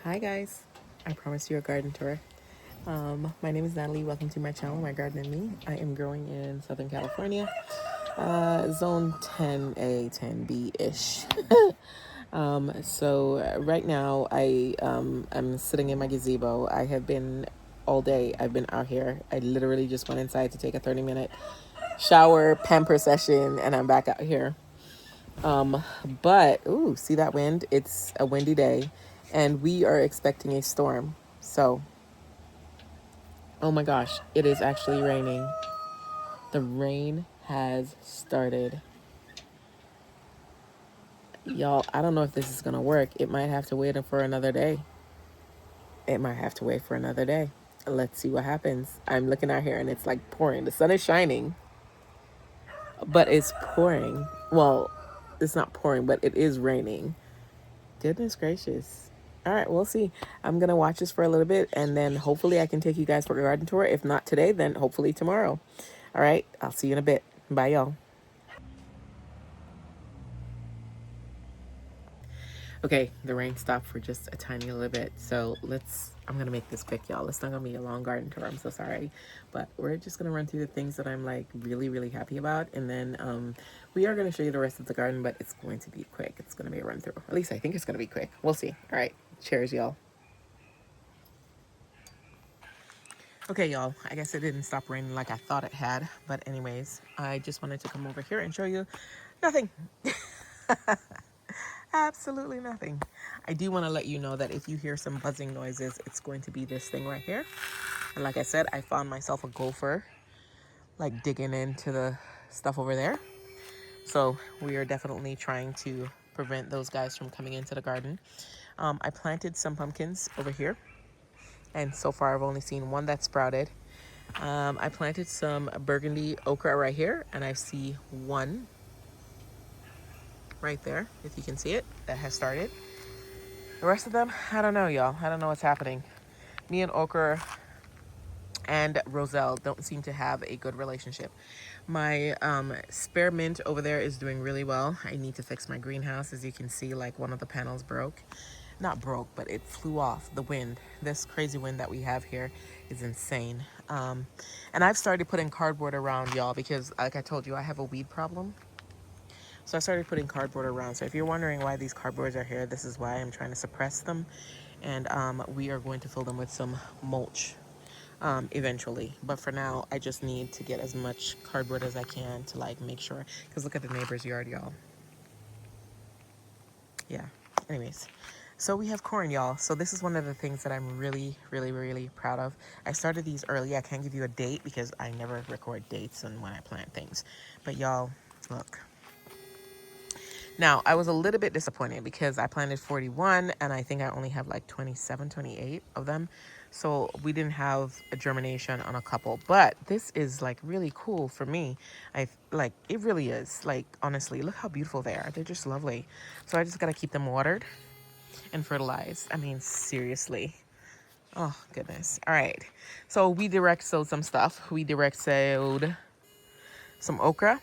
Hi guys, I promised you a garden tour. My name is Natalie. Welcome to my channel, My Garden and Me. I am growing in Southern California, zone 10A, 10B-ish. So right now I am sitting in my gazebo. I have been all day. I've been out here. I literally just went inside to take a 30-minute shower, pamper session, and I'm back out here. But ooh, see that wind? It's a windy day, and we are expecting a storm. So, oh my gosh, it is actually raining. The rain has started. Y'all, I don't know if this is gonna work. It might have to wait for another day. It might have to wait for another day. Let's see what happens. I'm looking out here and it's like pouring. The sun is shining, but it's pouring. Well, it's not pouring, but it is raining. Goodness gracious. All right, we'll see. I'm going to watch this for a little bit, and then hopefully I can take you guys for a garden tour. If not today, then hopefully tomorrow. All right, I'll see you in a bit. Bye, y'all. Okay, the rain stopped for just a tiny little bit. So I'm going to make this quick, y'all. It's not going to be a long garden tour. I'm so sorry. But we're just going to run through the things that I'm like really, really happy about. And then we are going to show you the rest of the garden, but it's going to be quick. It's going to be a run through. At least I think it's going to be quick. We'll see. All right, cheers, y'all. Okay, y'all, I guess it didn't stop raining like I thought it had. But anyways, I just wanted to come over here and show you nothing. Absolutely nothing. I do want to let you know that if you hear some buzzing noises, it's going to be this thing right here. And like I said, I found myself a gopher, like digging into the stuff over there. So we are definitely trying to prevent those guys from coming into the garden. I planted some pumpkins over here. And so far I've only seen one that sprouted. I planted some burgundy okra right here, and I see one right there, if you can see it, that has started. The rest of them, I don't know, y'all. I don't know what's happening. Me and okra and Roselle don't seem to have a good relationship. My spearmint over there is doing really well. I need to fix my greenhouse. As you can see, like one of the panels broke. Not broke, but it flew off. The wind, this crazy wind that we have here is insane. And I've started putting cardboard around, y'all, because like I told you, I have a weed problem. So I started putting cardboard around. So if you're wondering why these cardboards are here, this is why. I'm trying to suppress them. And we are going to fill them with some mulch eventually. But for now, I just need to get as much cardboard as I can to like make sure. Because look at the neighbor's yard, y'all. Yeah. Anyways. So we have corn, y'all. So this is one of the things that I'm really, really, really proud of. I started these early. I can't give you a date because I never record dates and when I plant things. But y'all, look. Now, I was a little bit disappointed because I planted 41 and I think I only have like 27, 28 of them. So we didn't have a germination on a couple, but this is like really cool for me. It really is. Like, honestly, look how beautiful they are. They're just lovely. So I just got to keep them watered and fertilized. I mean, seriously. Oh, goodness. All right. So we direct sowed some stuff. We direct sowed some okra,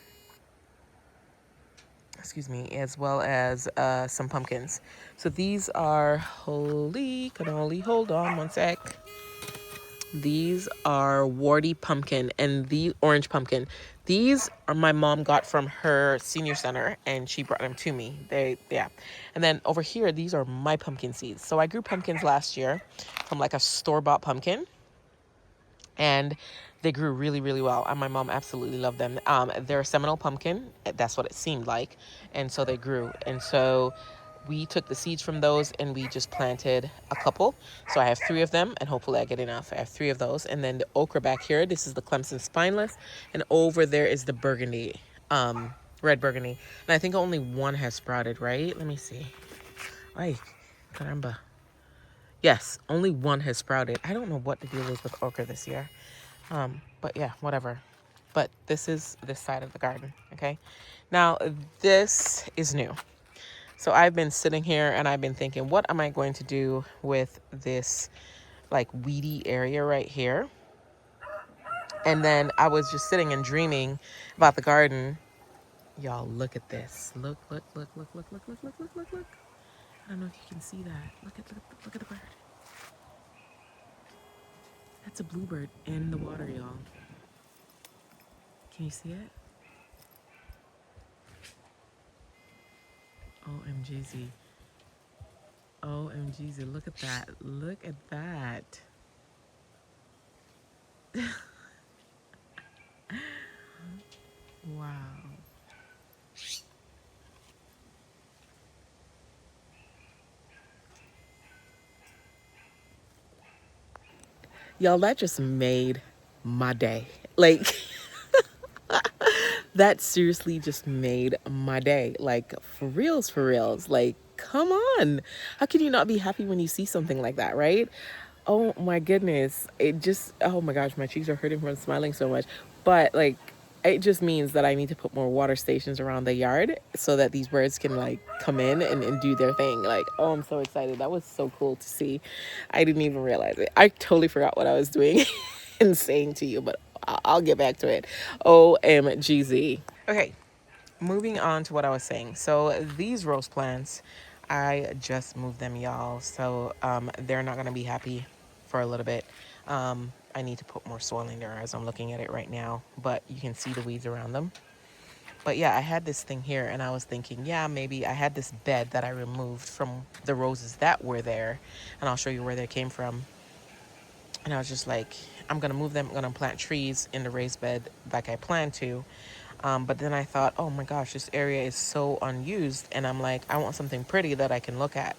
excuse me, as well as some pumpkins. So these are, holy cannoli, hold on one sec. These are warty pumpkin and the orange pumpkin. These are my mom got from her senior center and she brought them to me. Yeah. And then over here, these are my pumpkin seeds. So I grew pumpkins last year from like a store-bought pumpkin, and they grew really, really well. And my mom absolutely loved them. They're a Seminole pumpkin. That's what it seemed like. And so they grew. And so we took the seeds from those and we just planted a couple. So I have 3 of them and hopefully I get enough. I have 3 of those. And then the okra back here, this is the Clemson spineless. And over there is the burgundy, red burgundy. And I think only one has sprouted, right? Let me see. Ay, caramba. Yes, only one has sprouted. I don't know what the deal is with okra this year. But yeah, whatever. But this is this side of the garden, okay? Now, this is new. So I've been sitting here and I've been thinking, what am I going to do with this like weedy area right here? And then I was just sitting and dreaming about the garden. Y'all, look at this. Look, look, look, look, look, look, look, look, look, look, look. I don't know if you can see that. Look at the bird. That's a bluebird in the water, y'all. Can you see it? OMGZ. OMGZ. Look at that. Look at that. Wow. Y'all, that just made my day. Like, that seriously just made my day. Like, for reals, for reals. Like, come on. How can you not be happy when you see something like that, right? Oh my goodness. It just, oh my gosh, my cheeks are hurting from smiling so much. But, like, it just means that I need to put more water stations around the yard so that these birds can like come in and do their thing. Like, oh, I'm so excited. That was so cool to see. I didn't even realize it. I totally forgot what I was doing and saying to you, but I'll get back to it. OMGZ. Okay, moving on to what I was saying. So these rose plants, I just moved them, y'all. So they're not gonna be happy for a little bit. I need to put more soil in there as I'm looking at it right now, but you can see the weeds around them. But yeah, I had this thing here and I was thinking, yeah, maybe I had this bed that I removed from the roses that were there, and I'll show you where they came from. And I was just like, I'm gonna move them, I'm gonna plant trees in the raised bed like I planned to. But then I thought, oh my gosh, this area is so unused. And I'm like, I want something pretty that I can look at.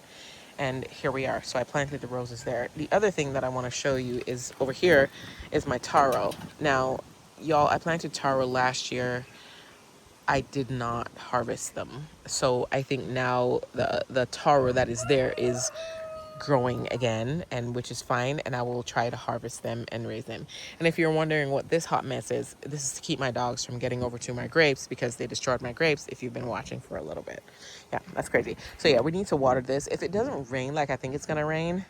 And here we are. So I planted the roses there. The other thing that I want to show you is over here is my taro. Now, y'all, I planted taro last year. I did not harvest them. So I think now the taro that is there is growing again, and which is fine, and I will try to harvest them and raise them. And if you're wondering what this hot mess is, this is to keep my dogs from getting over to my grapes because they destroyed my grapes, if you've been watching for a little bit. Yeah, that's crazy. So yeah, we need to water this. If it doesn't rain like I think it's gonna rain,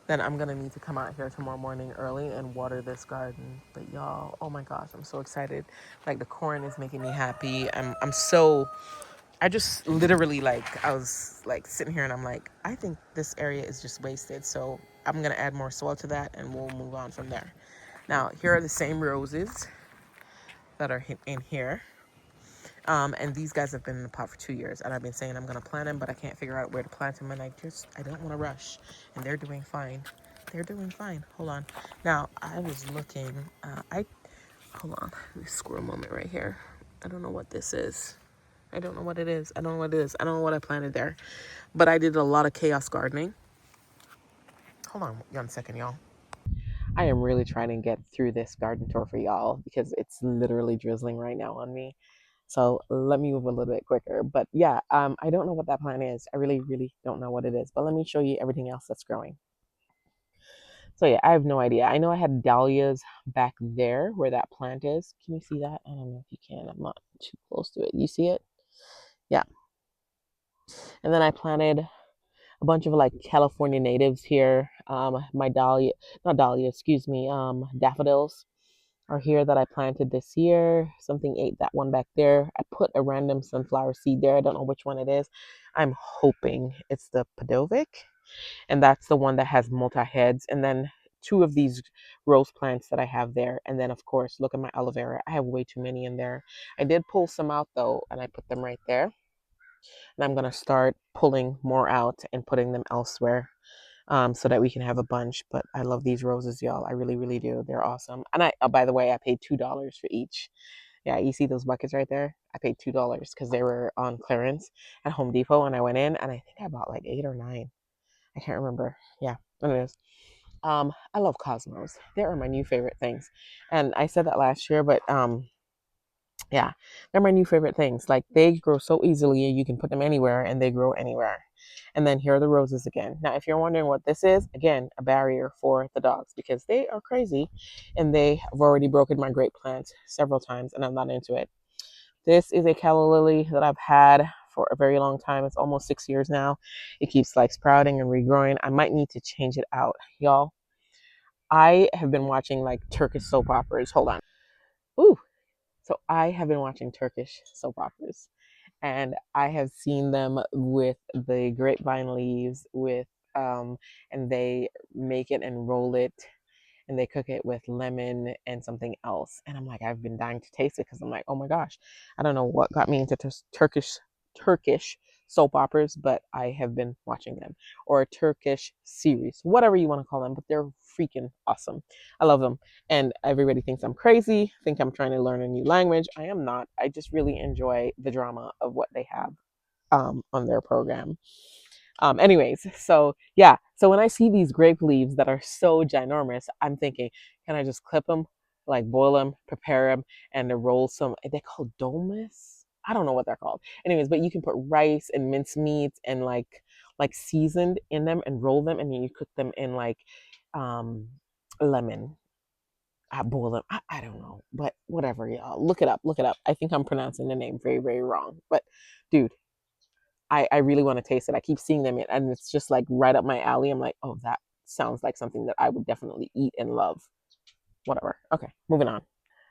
then I'm gonna need to come out here tomorrow morning early and water this garden. But y'all, oh my gosh, I'm so excited. Like, the corn is making me happy. I'm so, I just literally, like, I was like sitting here and I'm like, I think this area is just wasted. So I'm gonna add more soil to that and we'll move on from there. Now, here are the same roses that are in here. And these guys have been in the pot for 2 years, and I've been saying I'm gonna plant them, but I can't figure out where to plant them, and I don't want to rush. And they're doing fine. They're doing fine. Hold on. Now I was looking. Hold on. Let me squirrel moment right here. I don't know what this is. I don't know what it is. I don't know what it is. I don't know what I planted there, but I did a lot of chaos gardening. Hold on 1 second, y'all. I am really trying to get through this garden tour for y'all because it's literally drizzling right now on me. So let me move a little bit quicker. But yeah, I don't know what that plant is. I really, really don't know what it is. But let me show you everything else that's growing. So yeah, I have no idea. I know I had dahlias back there where that plant is. Can you see that? I don't know if you can. I'm not too close to it. You see it? Yeah. And then I planted a bunch of like California natives here. My dahlia, not dahlia, excuse me, daffodils are here that I planted this year. Something ate that one back there. I put a random sunflower seed there. I don't know which one it is. I'm hoping it's the Padovic, and that's the one that has multi heads. And then two of these rose plants that I have there. And then, of course, look at my aloe vera. I have way too many in there. I did pull some out though, and I put them right there. And I'm going to start pulling more out and putting them elsewhere, so that we can have a bunch. But I love these roses, y'all. I really, really do. They're awesome. And by the way, I paid $2 for each. Yeah, you see those buckets right there? I paid $2 because they were on clearance at Home Depot, and I went in and I think I bought like 8 or 9. I can't remember. Yeah, anyways. I love cosmos. They are my new favorite things, and I said that last year, but yeah, they're my new favorite things. Like, they grow so easily, you can put them anywhere and they grow anywhere. And then here are the roses again. Now, if you're wondering what this is, again, a barrier for the dogs because they are crazy and they have already broken my grape plant several times and I'm not into it. This is a calla lily that I've had for a very long time. It's almost 6 years now. It keeps like sprouting and regrowing. I might need to change it out, y'all. I have been watching like Turkish soap operas. Hold on. Ooh, so I have been watching Turkish soap operas, and I have seen them with the grapevine leaves with and they make it and roll it and they cook it with lemon and something else. And I'm like, I've been dying to taste it because I'm like, oh my gosh, I don't know what got me into Turkish soap operas, but I have been watching them, or a Turkish series, whatever you want to call them, but they're freaking awesome. I love them. And everybody thinks I'm crazy, think I'm trying to learn a new language. I am not. I just really enjoy the drama of what they have on their program. Anyways, so yeah, so when I see these grape leaves that are so ginormous, I'm thinking, can I just clip them, like boil them, prepare them, and then roll some? They called dolmas. I don't know what they're called. Anyways, but you can put rice and minced meat and like seasoned in them and roll them, and then you cook them in like um, lemon. I boil them. I don't know, but whatever, y'all. Look it up. Look it up. I think I'm pronouncing the name very, very wrong, but dude, I really want to taste it. I keep seeing them and it's just like right up my alley. I'm like, oh, that sounds like something that I would definitely eat and love. Whatever. Okay, moving on.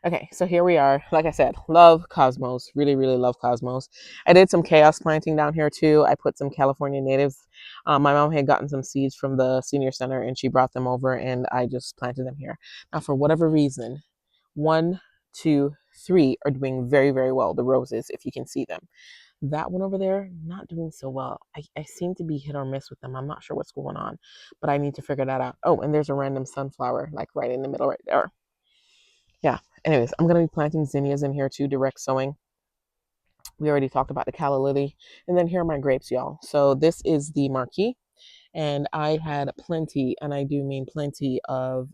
Okay, so here we are. Like I said, love Cosmos. Really, really love Cosmos. I did some chaos planting down here too. I put some California natives. My mom had gotten some seeds from the senior center and she brought them over and I just planted them here. Now, for whatever reason, one, two, three are doing very, very well. The roses, if you can see them. That one over there, not doing so well. I seem to be hit or miss with them. I'm not sure what's going on, but I need to figure that out. Oh, and there's a random sunflower like right in the middle right there. Yeah. Anyways, I'm going to be planting zinnias in here too, direct sowing. We already talked about the calla lily. And then here are my grapes, y'all. So this is the marquee. And I had plenty, and I do mean plenty of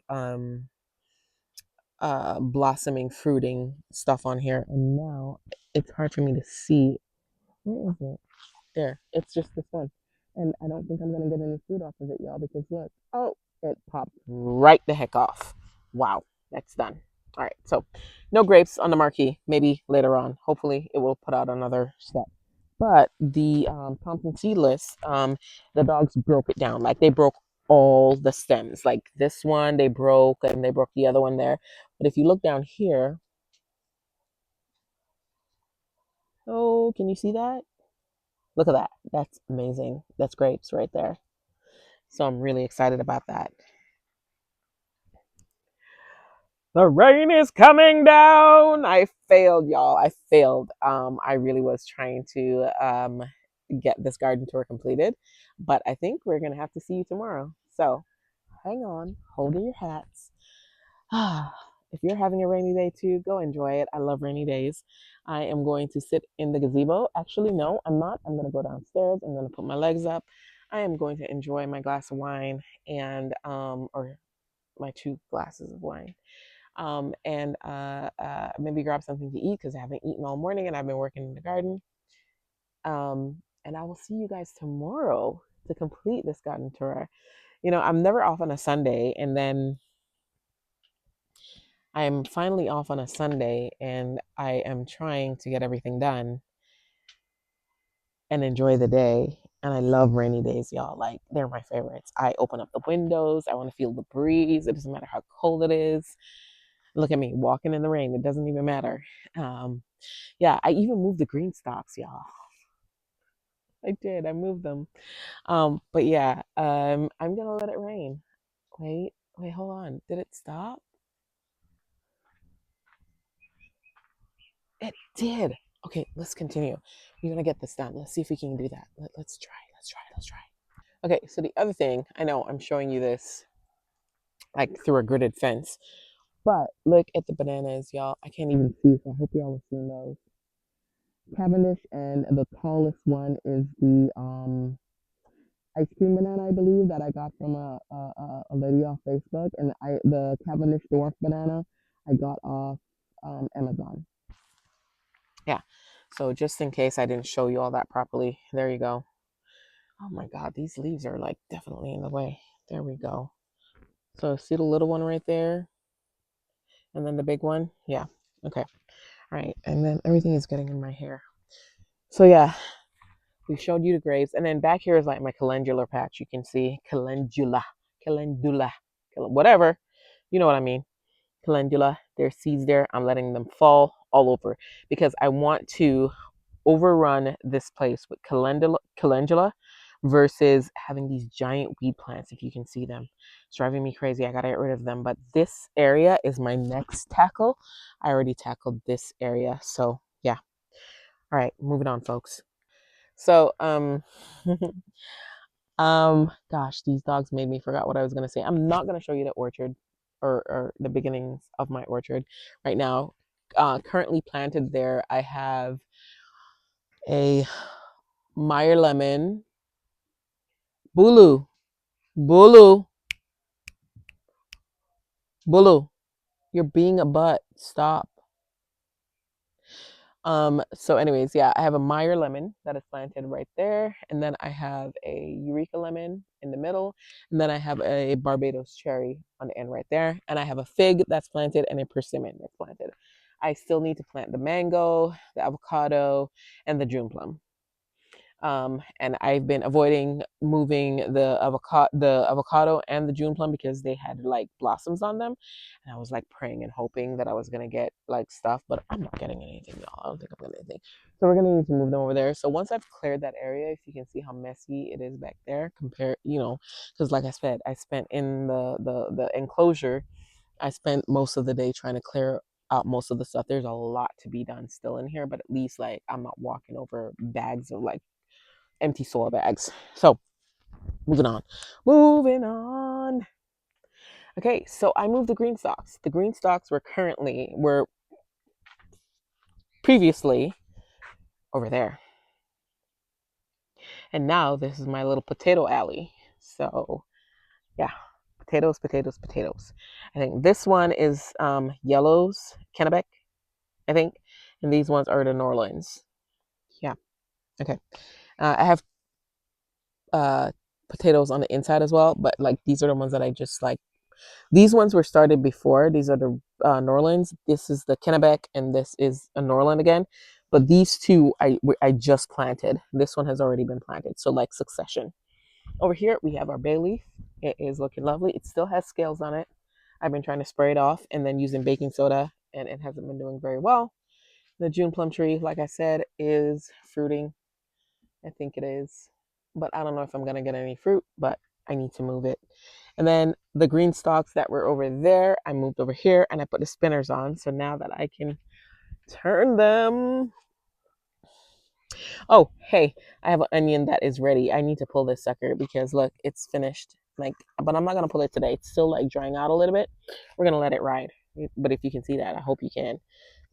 blossoming, fruiting stuff on here. And now it's hard for me to see. Where is it? There, it's just this one. And I don't think I'm gonna get any fruit off of it, y'all, because look, oh, it popped right the heck off. Wow, that's done. All right, so no grapes on the marquee. Maybe later on. Hopefully, it will put out another step. But the pumpkin seedless, the dogs broke it down. Like they broke all the stems. Like this one, they broke, and they broke the other one there. But if you look down here, oh, can you see that? Look at that. That's amazing. That's grapes right there. So I'm really excited about that. The rain is coming down. I failed, y'all. I failed. I really was trying to get this garden tour completed, but I think we're gonna have to see you tomorrow. So hang on, hold your hats. If you're having a rainy day too, go enjoy it. I love rainy days. I am going to sit in the gazebo. Actually, no, I'm not. I'm gonna go downstairs. I'm gonna put my legs up. I am going to enjoy my glass of wine and or my 2 glasses of wine. And maybe grab something to eat because I haven't eaten all morning and I've been working in the garden. And I will see you guys tomorrow to complete this garden tour. You know, I'm never off on a Sunday, and then I'm finally off on a Sunday, and I am trying to get everything done and enjoy the day. And I love rainy days, y'all. Like, they're my favorites. I open up the windows. I want to feel the breeze. It doesn't matter how cold it is. Look at me walking in the rain. It doesn't even matter. Yeah, I even moved the green stalks, y'all. I did. I moved them. But yeah, I'm gonna let it rain. Wait, hold on. Did it stop? It did. Okay, let's continue. We're gonna get this done. Let's see if we can do that. Let's try. Let's try. Let's try. Okay, so the other thing, I know I'm showing you this like through a gridded fence, but look at the bananas, y'all. I can't even see, so I hope y'all are seeing those. Cavendish, and the tallest one is the ice cream banana, I believe, that I got from a lady off Facebook, and the Cavendish dwarf banana I got off Amazon. Yeah. So just in case I didn't show you all that properly, there you go. Oh my God, these leaves are like definitely in the way. There we go. So see the little one right there, and then the big one. Yeah. Okay. All right. And then everything is getting in my hair. So yeah, we showed you the grapes, and then back here is like my calendula patch. You can see calendula, whatever. You know what I mean. Calendula. There's seeds there. I'm letting them fall all over because I want to overrun this place with calendula, versus having these giant weed plants. If you can see them, it's driving me crazy. I gotta get rid of them. But this area is my next tackle. I already tackled this area. So yeah. All right, moving on, folks. So gosh, these dogs made me forgot what I was gonna say. I'm not gonna show you the orchard or the beginnings of my orchard right now. Currently planted there, I have a Meyer lemon. Bulu, Bulu, Bulu. You're being a butt. Stop. So anyways, yeah, I have a Meyer lemon that is planted right there, and then I have a Eureka lemon in the middle, and then I have a Barbados cherry on the end right there, and I have a fig that's planted and a persimmon that's planted. I still need to plant the mango, the avocado, and the June plum. And I've been avoiding moving the avocado and the June plum because they had like blossoms on them, and I was like praying and hoping that I was gonna get like stuff, but I'm not getting anything, y'all. I don't think I'm getting anything, so we're gonna need to move them over there. So once I've cleared that area, if you can see how messy it is back there, compare, because like I said, I spent in the enclosure. I spent most of the day trying to clear out most of the stuff. There's a lot to be done still in here, but at least like I'm not walking over bags of like empty soil bags. So moving on. Moving on. Okay, so I moved the green stalks. The green stalks were previously over there. And now this is my little potato alley. So yeah, potatoes, potatoes, potatoes. I think this one is yellows, Kennebec, I think. And these ones are the Norlands. Yeah. Okay. I have potatoes on the inside as well, but like these are the ones that I just like. These ones were started before. These are the Norlands. This is the Kennebec, and this is a Norland again. But these two I just planted. This one has already been planted, so like succession. Over here we have our bay leaf. It is looking lovely. It still has scales on it. I've been trying to spray it off and then using baking soda, and it hasn't been doing very well. The June plum tree, like I said, is fruiting. I think it is, but I don't know if I'm gonna get any fruit, but I need to move it. And then the green stalks that were over there, I moved over here and I put the spinners on. So now that I can turn them. Oh, hey, I have an onion that is ready. I need to pull this sucker because look, it's finished. Like, but I'm not gonna pull it today. It's still like drying out a little bit. We're gonna let it ride. But if you can see that, I hope you can.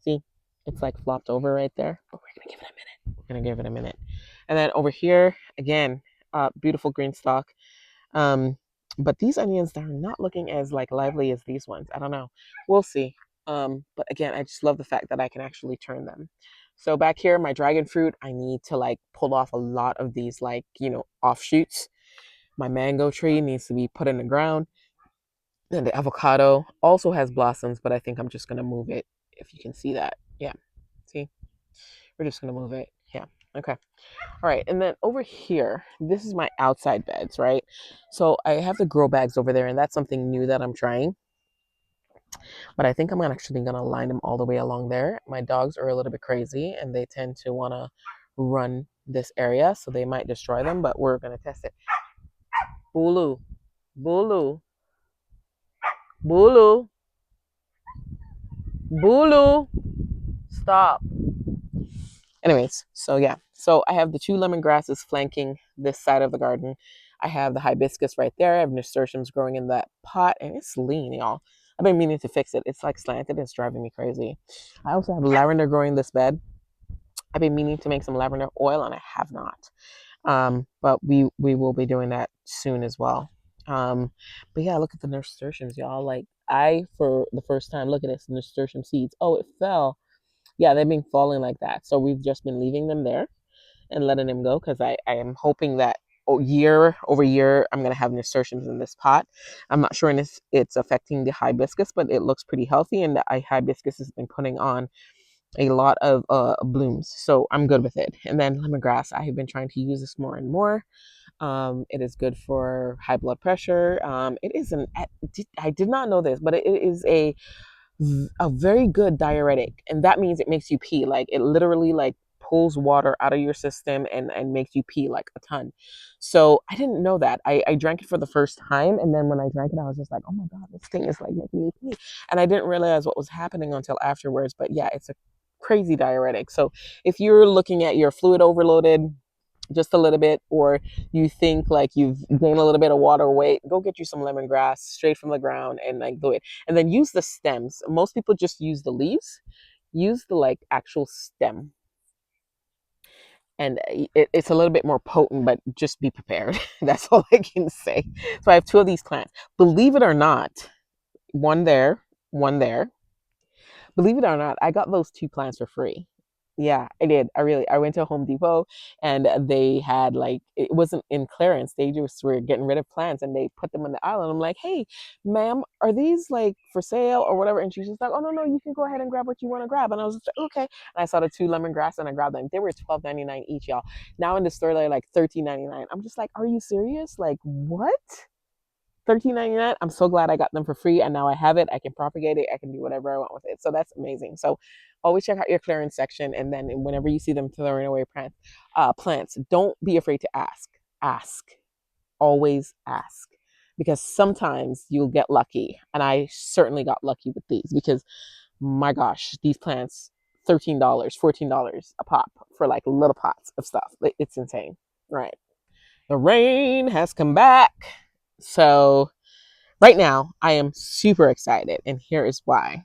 See, it's like flopped over right there. But we're gonna give it a minute. We're gonna give it a minute. And then over here, again, beautiful green stalk. Um, but these onions, they're not looking as like lively as these ones. I don't know. We'll see. But again, I just love the fact that I can actually turn them. So back here, my dragon fruit, I need to like pull off a lot of these like, offshoots. My mango tree needs to be put in the ground. And the avocado also has blossoms, but I think I'm just gonna move it. If you can see that. Yeah. See? We're just gonna move it. Yeah. Okay. All right, and then over here, this is my outside beds, right? So I have the grow bags over there, and that's something new that I'm trying. But I think I'm actually gonna line them all the way along there. My dogs are a little bit crazy, and they tend to wanna run this area, so they might destroy them. But we're gonna test it. Bulu, Bulu, Bulu, Bulu, stop. Anyways, so yeah, so I have the two lemongrasses flanking this side of the garden. I have the hibiscus right there. I have nasturtiums growing in that pot, and it's lean, y'all. I've been meaning to fix it. It's like slanted. It's driving me crazy. I also have lavender growing this bed. I've been meaning to make some lavender oil, and I have not. But we will be doing that soon as well. But yeah, look at the nasturtiums, y'all. Like for the first time, look at this nasturtium seeds. Oh, it fell. Yeah, they've been falling like that. So we've just been leaving them there and letting them go because I am hoping that year over year I'm going to have nasturtiums in this pot. I'm not sure if it's affecting the hibiscus, but it looks pretty healthy, and the hibiscus has been putting on a lot of blooms. So I'm good with it. And then lemongrass, I have been trying to use this more and more. It is good for high blood pressure. It is I did not know this, but it is a very good diuretic, and that means it makes you pee. Like it literally like pulls water out of your system and makes you pee like a ton. So I didn't know that. I drank it for the first time, and then when I drank it, I was just like, oh my God, this thing is like making me pee. And I didn't realize what was happening until afterwards. But yeah, it's a crazy diuretic. So if you're looking at your fluid overloaded just a little bit, or you think like you've gained a little bit of water weight, go get you some lemongrass straight from the ground and like do it. And then use the stems. Most people just use the leaves. Use the like actual stem, and it's a little bit more potent, but just be prepared. That's all I can say. So I have two of these plants. Believe it or not, one there, one there. Believe it or not, I got those two plants for free. Yeah, I did. I went to Home Depot, and they had like, it wasn't in clearance. They just were getting rid of plants and they put them in the aisle. And I'm like, hey, ma'am, are these like for sale or whatever? And she's just like, oh, no, no, you can go ahead and grab what you want to grab. And I was just like, okay. And I saw the two lemongrass and I grabbed them. They were $12.99 each, y'all. Now in the store, they're like $13.99. I'm just like, are you serious? Like, what? $13.99. I'm so glad I got them for free, and now I have it. I can propagate it. I can do whatever I want with it. So that's amazing. So always check out your clearance section, and then whenever you see them throwing away plants, don't be afraid to ask. Ask. Always ask, because sometimes you'll get lucky, and I certainly got lucky with these because my gosh, these plants, $13, $14 a pop for like little pots of stuff. It's insane, right? The rain has come back. So right now, I am super excited, and here is why.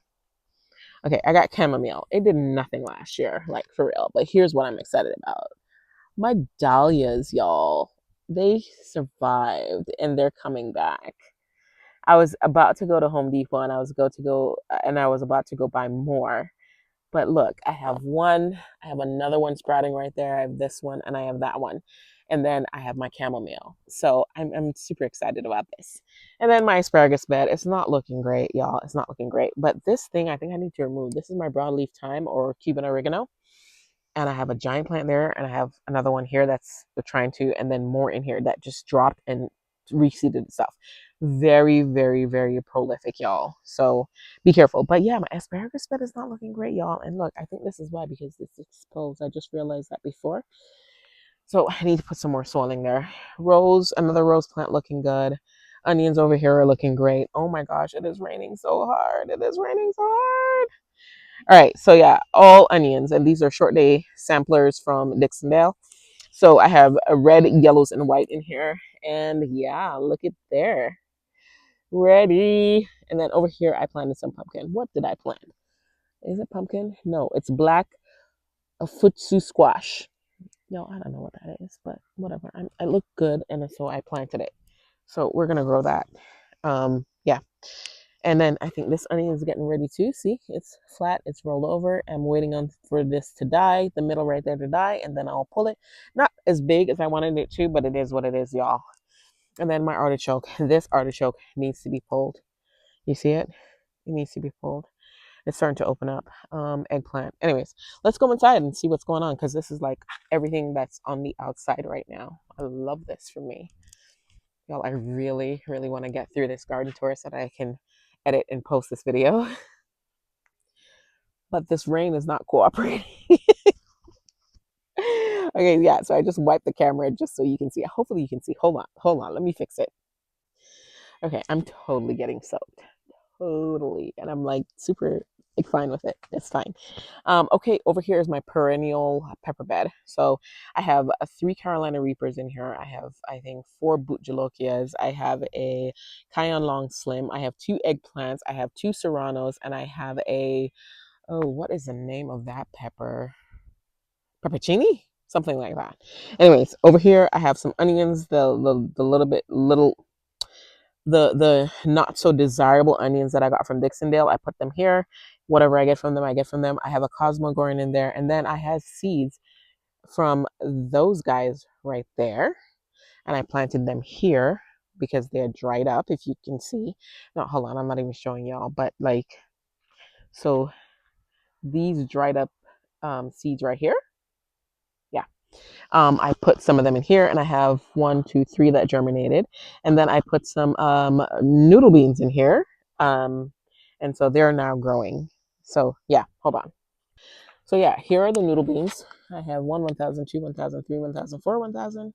Okay, I got chamomile. It did nothing last year, like for real. But here's what I'm excited about. My dahlias, y'all, they survived and they're coming back. I was about to go to Home Depot and I was about to go buy more. But look, I have one, I have another one sprouting right there. I have this one and I have that one. And then I have my chamomile. So I'm super excited about this. And then my asparagus bed. It's not looking great, y'all. It's not looking great. But this thing I think I need to remove. This is my broadleaf thyme or Cuban oregano. And I have a giant plant there, and I have another one here that's trying to, and then more in here that just dropped and reseeded itself. Very, very, very prolific, y'all. So be careful. But yeah, my asparagus bed is not looking great, y'all. And look, I think this is why, because it's exposed. I just realized that before. So I need to put some more soil in there. Another rose plant looking good. Onions over here are looking great. Oh my gosh, it is raining so hard. It is raining so hard. All right, so yeah, all onions, and these are short day samplers from Dixondale. So I have a red, yellows, and white in here, and yeah, look at there, ready. And then over here, I planted some pumpkin. What did I plant? Is it pumpkin? No, it's black a futsu squash. No, I don't know what that is, but whatever. I look good, and so I planted it. So we're gonna grow that. Yeah. And then I think this onion is getting ready too. See, it's flat, it's rolled over. I'm waiting on for this to die, the middle right there to die, and then I'll pull it. Not as big as I wanted it to, but it is what it is, y'all. And then my artichoke. This artichoke needs to be pulled. You see it? It needs to be pulled. It's starting to open up. Eggplant. Anyways, let's go inside and see what's going on, because this is like everything that's on the outside right now. I love this for me. Y'all, I really, really want to get through this garden tour so that I can edit and post this video. But this rain is not cooperating. Okay, yeah, so I just wiped the camera just so you can see. Hopefully you can see. Hold on, let me fix it. Okay, I'm totally getting soaked. Totally. And I'm like super like fine with it. It's fine. Okay, over here is my perennial pepper bed. So I have three Carolina Reapers in here. I have, I think, four Boot Jalokias. I have a Kion Long Slim. I have two eggplants. I have two Serranos. And I have oh, what is the name of that pepper? Peppercini? Something like that. Anyways, over here I have some onions, the the not so desirable onions that I got from Dixondale. I put them here. Whatever I get from them, I get from them. I have a Cosmo growing in there. And then I have seeds from those guys right there. And I planted them here because they're dried up, if you can see. No, hold on, I'm not even showing y'all. But like, so these dried up seeds right here. Yeah. I put some of them in here, and I have one, two, three that germinated. And then I put some noodle beans in here. And so they're now growing. So yeah, hold on. So yeah, here are the noodle beans. I have 1,000, 2, 1,000, 3, 1,000, 4, 1,000.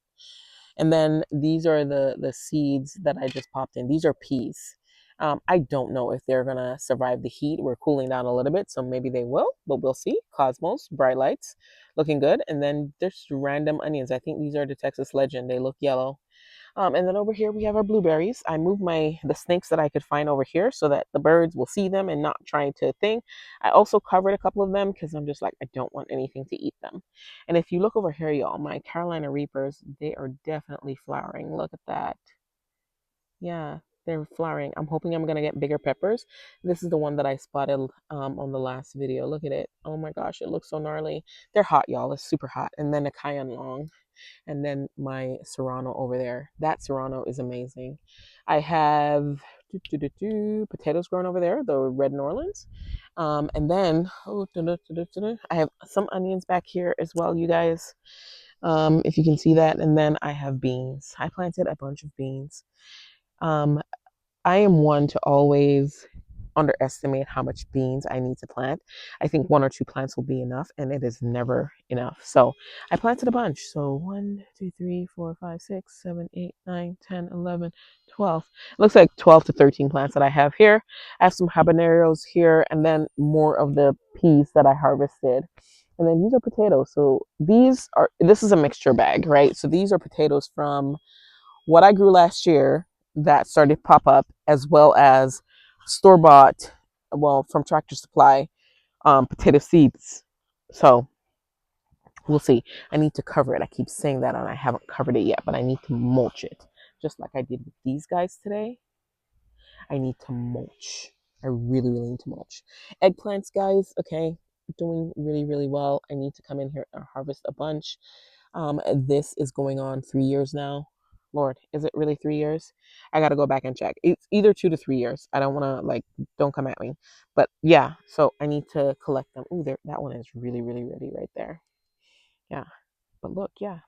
And then these are the seeds that I just popped in. These are peas. I don't know if they're gonna survive the heat. We're cooling down a little bit, so maybe they will, but we'll see. Cosmos, bright lights, looking good. And then there's random onions. I think these are the Texas Legend. They look yellow. And then over here we have our blueberries. I moved the snakes that I could find over here so that the birds will see them and not trying to thing. I also covered a couple of them because I'm just like, I don't want anything to eat them. And if you look over here, y'all, my Carolina Reapers, they are definitely flowering. Look at that. Yeah, they're flowering. I'm hoping I'm gonna get bigger peppers. This is the one that I spotted on the last video. Look at it. Oh my gosh, it looks so gnarly. They're hot, y'all. It's super hot. And then a cayenne long, and then my serrano over there. That serrano is amazing. I have potatoes growing over there, the red New Orleans. And then I have some onions back here as well, you guys. If you can see that. And then I have beans. I planted a bunch of beans. Um, I am one to always underestimate how much beans I need to plant. I think 1 or 2 plants will be enough, and it is never enough. So I planted a bunch. So 1, 2, 3, 4, 5, 6, 7, 8, 9, 10, 11, 12. It looks like 12 to 13 plants that I have here. I have some habaneros here, and then more of the peas that I harvested. And then these are potatoes. So this is a mixture bag, right? So these are potatoes from what I grew last year that started to pop up, as well as store bought, well, from Tractor Supply, potato seeds. So we'll see. I need to cover it. I keep saying that and I haven't covered it yet, but I need to mulch it. Just like I did with these guys today. I need to mulch. I really, really need to mulch. Eggplants, guys, okay, doing really, really well. I need to come in here and harvest a bunch. This is going on 3 years now. Lord, is it really 3 years? I gotta go back and check. It's either 2 to 3 years. I don't wanna don't come at me. But yeah, so I need to collect them. Ooh, there that one is really, really, really right there. Yeah. But look, yeah.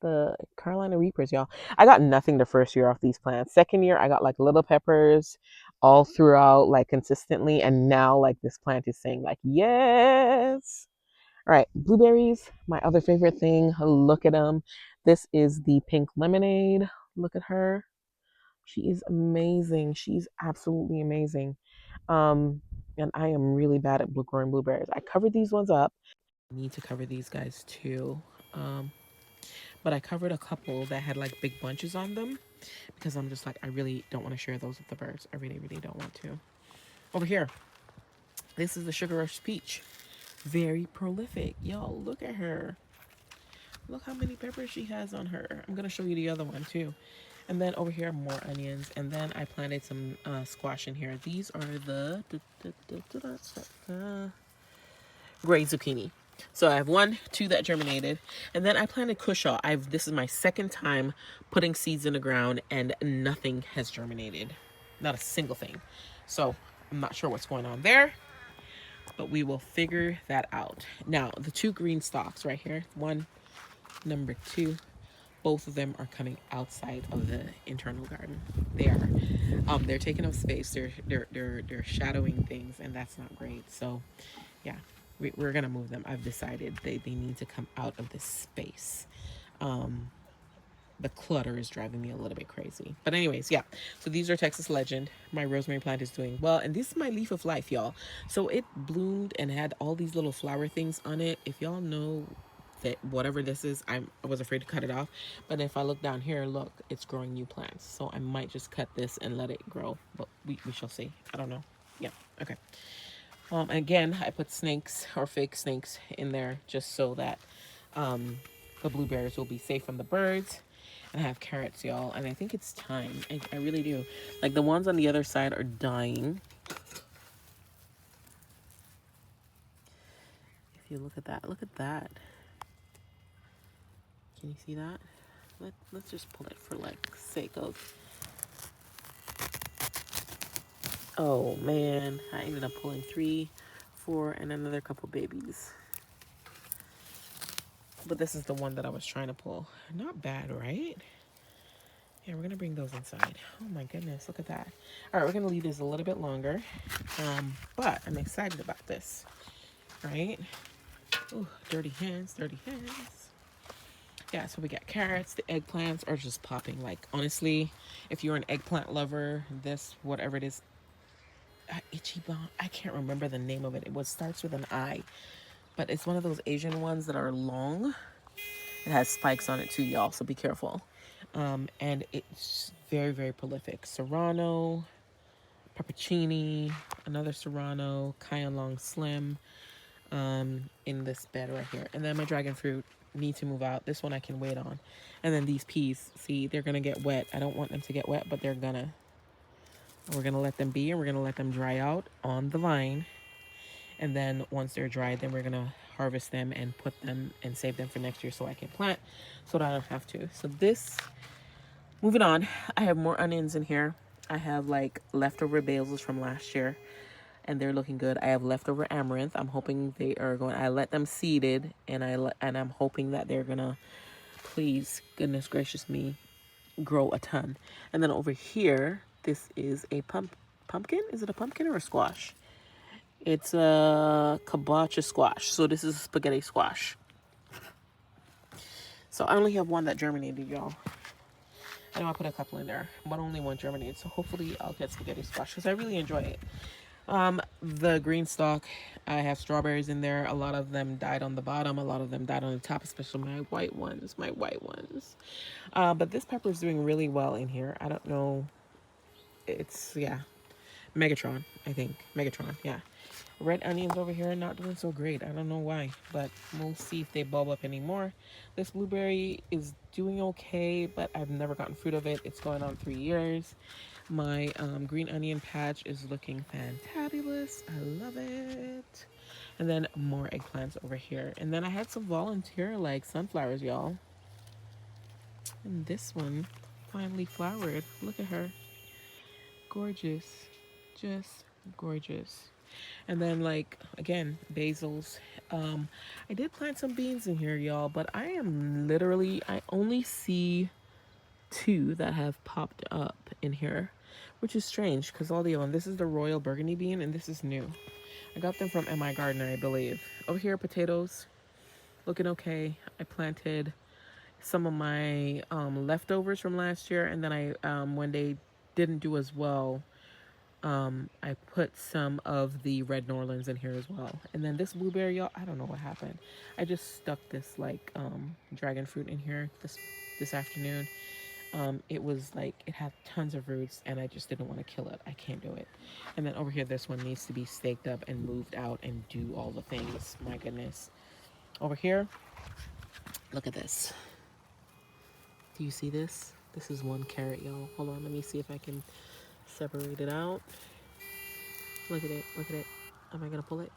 The Carolina Reapers, y'all. I got nothing the first year off these plants. Second year, I got like little peppers all throughout, like consistently. And now, like, this plant is saying, like, yes. All right, blueberries, my other favorite thing. Look at them. This is the pink lemonade. Look at her. She is amazing. She's absolutely amazing. And I am really bad at growing blueberries. I covered these ones up. I need to cover these guys too. But I covered a couple that had like big bunches on them because I'm just like, I really don't want to share those with the birds. I really, really don't want to. Over here, this is the Sugar Rush Peach. Very prolific. Y'all, look at her. Look how many peppers she has on her. I'm going to show you the other one too. And then over here, more onions. And then I planted some squash in here. These are the gray zucchini. So I have 1, 2 that germinated. And then I planted cushaw. This is my second time putting seeds in the ground and nothing has germinated. Not a single thing. So I'm not sure what's going on there, but we will figure that out. Now, the 2 green stalks right here. One, number 2. Both of them are coming outside of the internal garden. They are. They're taking up space. They're shadowing things, and that's not great. So, yeah, we're gonna move them. I've decided they need to come out of this space. The clutter is driving me a little bit crazy. But anyways, yeah. So these are Texas Legend. My rosemary plant is doing well. And this is my leaf of life, y'all. So it bloomed and had all these little flower things on it. If y'all know that whatever this is, I was afraid to cut it off. But if I look down here, look, it's growing new plants. So I might just cut this and let it grow. But we shall see. I don't know. Yeah. Okay. Again, I put snakes or fake snakes in there just so that the blueberries will be safe from the birds. And I have carrots, y'all, and I think it's time. I really do. Like, the ones on the other side are dying. If you look at that, look at that. Can you see that? Let's just pull it for like sake of. Oh man, I ended up pulling 3, 4, and another couple babies. But this is the one that I was trying to pull. Not bad, right? Yeah, we're gonna bring those inside. Oh my goodness, look at that. All right, we're gonna leave this a little bit longer, but I'm excited about this, right? Ooh, dirty hands, dirty hands. Yeah, so we got carrots. The eggplants are just popping. Like, honestly, if you're an eggplant lover, this, whatever it is, Ichiban, I can't remember the name of it. It was starts with an I, but it's one of those Asian ones that are long. It has spikes on it too, y'all, so be careful. And it's very, very prolific. Serrano, peppercini, another Serrano, Cayenne Long Slim, in this bed right here. And then my dragon fruit need to move out. This one I can wait on. And then these peas, see, they're gonna get wet. I don't want them to get wet, but they're gonna. We're gonna let them be, and we're gonna let them dry out on the vine. And then once they're dried, then we're gonna harvest them and put them and save them for next year so I can plant, so that I don't have to. So this, moving on, I have more onions in here. I have like leftover basils from last year, and they're looking good. I have leftover amaranth. I'm hoping they are going. I let them seeded, and I'm hoping that they're gonna, please, goodness gracious me, grow a ton. And then over here, this is a pumpkin. Is it a pumpkin or a squash? It's a kabocha squash. So this is a spaghetti squash. So I only have one that germinated, y'all. I know I put a couple in there, but only one germinated. So hopefully I'll get spaghetti squash because I really enjoy it. The green stalk, I have strawberries in there. A lot of them died on the bottom. A lot of them died on the top, especially my white ones. But this pepper is doing really well in here. I don't know. It's, yeah, Megatron, I think. Megatron, yeah. Red onions over here are not doing so great. I don't know why, but we'll see if they bulb up anymore. This blueberry is doing okay, but I've never gotten fruit of it. It's going on 3 years. My green onion patch is looking fantabulous. I love it. And then more eggplants over here. And then I had some volunteer like sunflowers, y'all. And this one finally flowered. Look at her. Gorgeous. Just gorgeous. And then, like, again, basils. I did plant some beans in here, y'all, but I only see 2 that have popped up in here, which is strange because all the other, this is the royal burgundy bean and this is new. I got them from MI Gardener, I believe. Over here, potatoes, looking okay. I planted some of my leftovers from last year, and then I when they didn't do as well, I put some of the red Norlands in here as well. And then this blueberry, y'all, I don't know what happened. I just stuck this like dragon fruit in here this afternoon. It was like, it had tons of roots and I just didn't want to kill it. I can't do it. And then over here, this one needs to be staked up and moved out and do all the things. My goodness. Over here, look at this. Do you see this? This is 1 carrot, y'all. Hold on, let me see if I can separate it out. Look at it, look at it. Am I gonna pull it?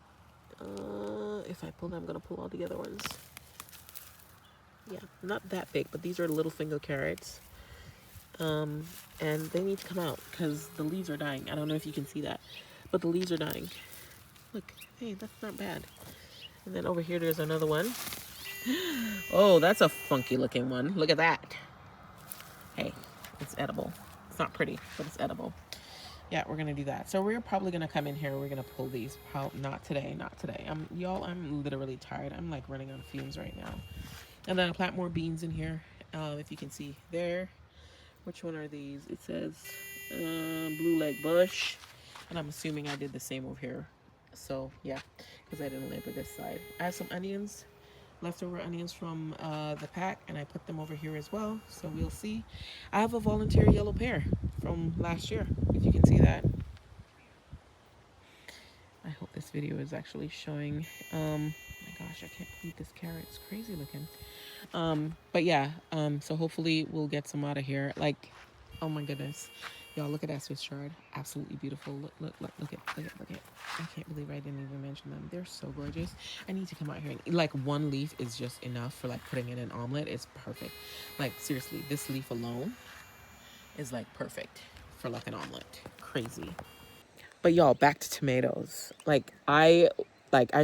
If I pull it, I'm gonna pull all the other ones. Yeah, not that big, but these are little finger carrots. And they need to come out because the leaves are dying. I don't know if you can see that, but the leaves are dying. Look, hey, that's not bad. And then over here, there's another one. Oh, that's a funky looking one. Look at that. Hey, it's edible. It's not pretty, but it's edible. Yeah, we're gonna do that. So we're probably gonna come in here. We're gonna pull these. Not today, not today. Y'all, I'm literally tired. I'm like running on fumes right now. And then I'll plant more beans in here. If you can see there. Which one are these? It says blue leg bush, and I'm assuming I did the same over here. So yeah, because I didn't label this side. I have some onions, leftover onions from the pack, and I put them over here as well. So we'll see. I have a volunteer yellow pear from last year, if you can see that. I hope this video is actually showing. My gosh, I can't believe this carrot. It's crazy looking. But yeah, so hopefully we'll get some out of here. Like, oh my goodness, y'all, look at that Swiss chard. Absolutely beautiful. Look at. I can't believe I didn't even mention them. They're so gorgeous. I need to come out here and like 1 leaf is just enough for like putting in an omelet. It's perfect. Like seriously, this leaf alone is like perfect for like an omelet. Crazy. But y'all, back to tomatoes. I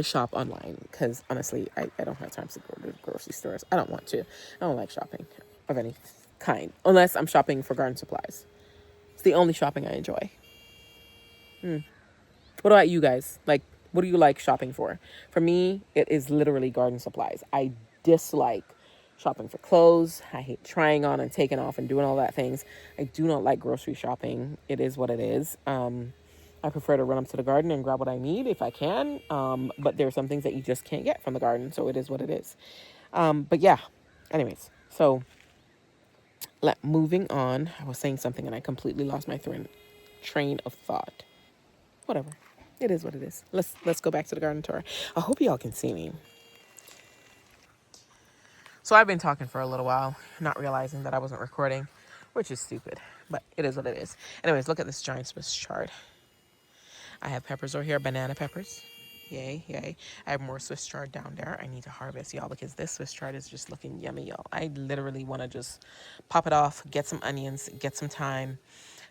shop online because honestly, I don't have time to go to grocery stores. I don't want to. I don't like shopping of any kind unless I'm shopping for garden supplies. It's the only shopping I enjoy. What about you guys? Like, What do you like shopping for? For me, it is literally garden supplies. I dislike shopping for clothes. I hate trying on and taking off and doing all that things. I do not like grocery shopping. It is what it is. I prefer to run up to the garden and grab what I need if I can. But there are some things that you just can't get from the garden, so it is what it is. But yeah, anyways, so moving on. I was saying something and I completely lost my train of thought. Whatever. It is what it is. Let's go back to the garden tour. I hope y'all can see me. So I've been talking for a little while, not realizing that I wasn't recording, which is stupid, but it is what it is. Anyways, look at this giant Swiss chard. I have peppers over here, banana peppers. Yay, yay. I have more Swiss chard down there. I need to harvest, y'all, because this Swiss chard is just looking yummy, y'all. I literally want to just pop it off, get some onions, get some thyme,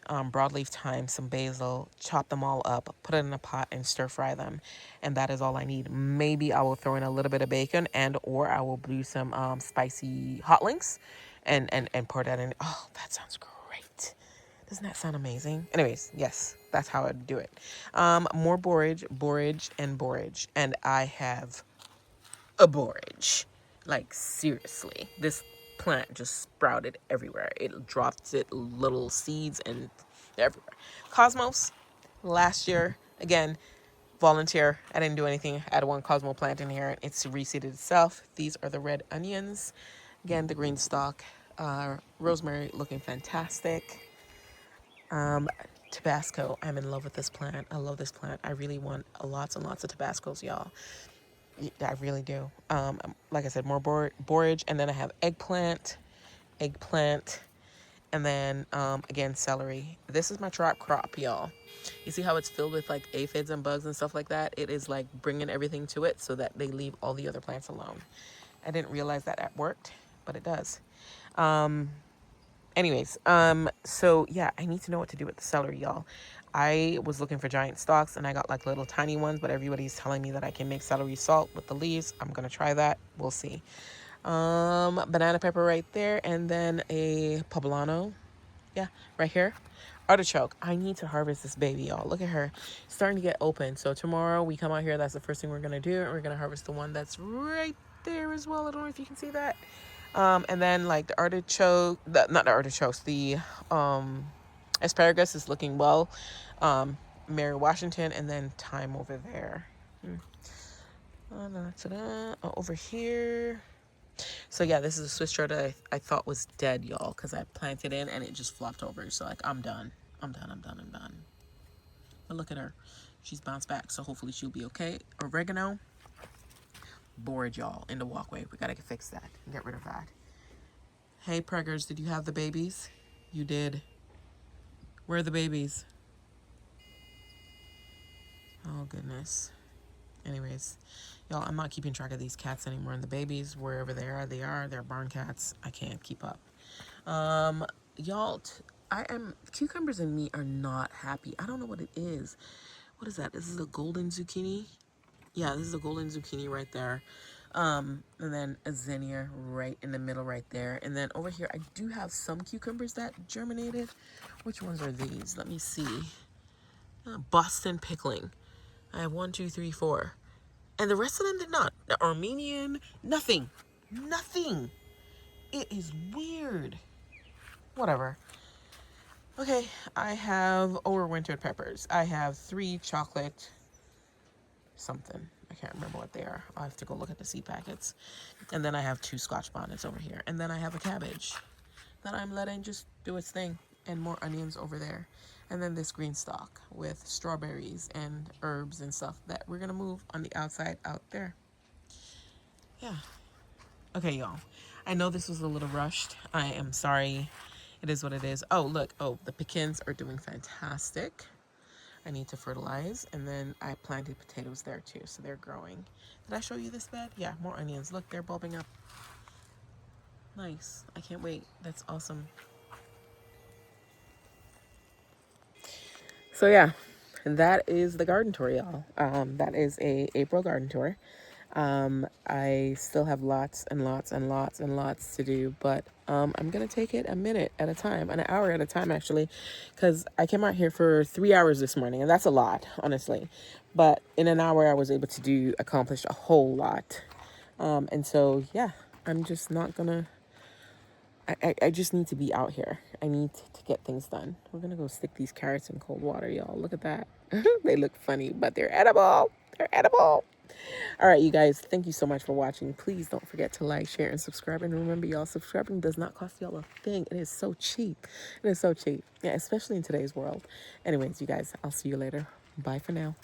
broadleaf thyme, some basil, chop them all up, put it in a pot and stir fry them. And that is all I need. Maybe I will throw in a little bit of bacon and or I will do some spicy hot links and pour that in. Oh, that sounds great. Doesn't that sound amazing? Anyways, yes, that's how I do it. More borage. And I have a borage. Like, seriously. This plant just sprouted everywhere. It dropped it little seeds and everywhere. Cosmos, last year, again, volunteer. I didn't do anything. I had one Cosmo plant in here. It's reseeded itself. These are the red onions. Again, the green stalk. Rosemary looking fantastic. Tabasco. I'm in love with this plant. I love this plant. I really want lots and lots of Tabascos, y'all. I really do. Like I said, more borage, and then I have eggplant, and then again celery. This is my trap crop, y'all. You see how it's filled with like aphids and bugs and stuff like that? It is like bringing everything to it so that they leave all the other plants alone. I didn't realize that worked, but it does. Anyways, so yeah, I need to know what to do with the celery, y'all. I was looking for giant stalks and I got like little tiny ones, but everybody's telling me that I can make celery salt with the leaves. I'm gonna try that. We'll see. Banana pepper right there, and then a poblano. Yeah, right here. Artichoke. I need to harvest this baby, y'all. Look at her. It's starting to get open. So tomorrow we come out here. That's the first thing we're gonna do. And we're gonna harvest the one that's right there as well. I don't know if you can see that. And then like the artichoke, not the artichokes, the asparagus is looking well. Mary Washington, and then thyme over there. Over here. So yeah, this is a Swiss chard that I thought was dead, y'all, because I planted in and it just flopped over. So like, I'm done. But look at her. She's bounced back, so hopefully she'll be okay. Oregano. Borage, y'all, in the walkway. We gotta fix that and get rid of that. Hey, preggers, did you have the babies? You did. Where are the babies? Oh, goodness. Anyways, y'all, I'm not keeping track of these cats anymore. And the babies, wherever they are. They're barn cats. I can't keep up. Y'all, cucumbers and me are not happy. I don't know what it is. What is that? This is a golden zucchini. Yeah, this is a golden zucchini right there. And then a zinnia right in the middle right there. And then over here, I do have some cucumbers that germinated. Which ones are these? Let me see. Boston pickling. I have 1, 2, 3, 4. And the rest of them did not. The Armenian, nothing. Nothing. It is weird. Whatever. Okay, I have overwintered peppers. I have 3 chocolate something. I can't remember what they are. I'll have to go look at the seed packets. And then I have 2 Scotch bonnets over here. And then I have a cabbage that I'm letting just do its thing. And more onions over there. And then this green stalk with strawberries and herbs and stuff that we're going to move on the outside out there. Yeah. Okay, y'all. I know this was a little rushed. I am sorry. It is what it is. Oh, look. Oh, the pecans are doing fantastic. I need to fertilize. And then I planted potatoes there too, so they're growing. Did I show you this bed? Yeah, more onions. Look, they're bulbing up. Nice. I can't wait. That's awesome. So yeah, that is the garden tour, y'all. That is a April garden tour. I still have lots and lots and lots and lots to do, but I'm gonna take it a minute at a time, an hour at a time actually, because I came out here for 3 hours this morning, and that's a lot, honestly. But in an hour, I was able to accomplish a whole lot. And so, yeah, I'm just not gonna. I just need to be out here. I need to get things done. We're gonna go stick these carrots in cold water, y'all. Look at that. They look funny, but they're edible. They're edible. All right, you guys, thank you so much for watching. Please don't forget to like, share, and subscribe. And remember, y'all, subscribing does not cost y'all a thing. It is so cheap. It is so cheap. Yeah, especially in today's world. Anyways, you guys, I'll see you later. Bye for now.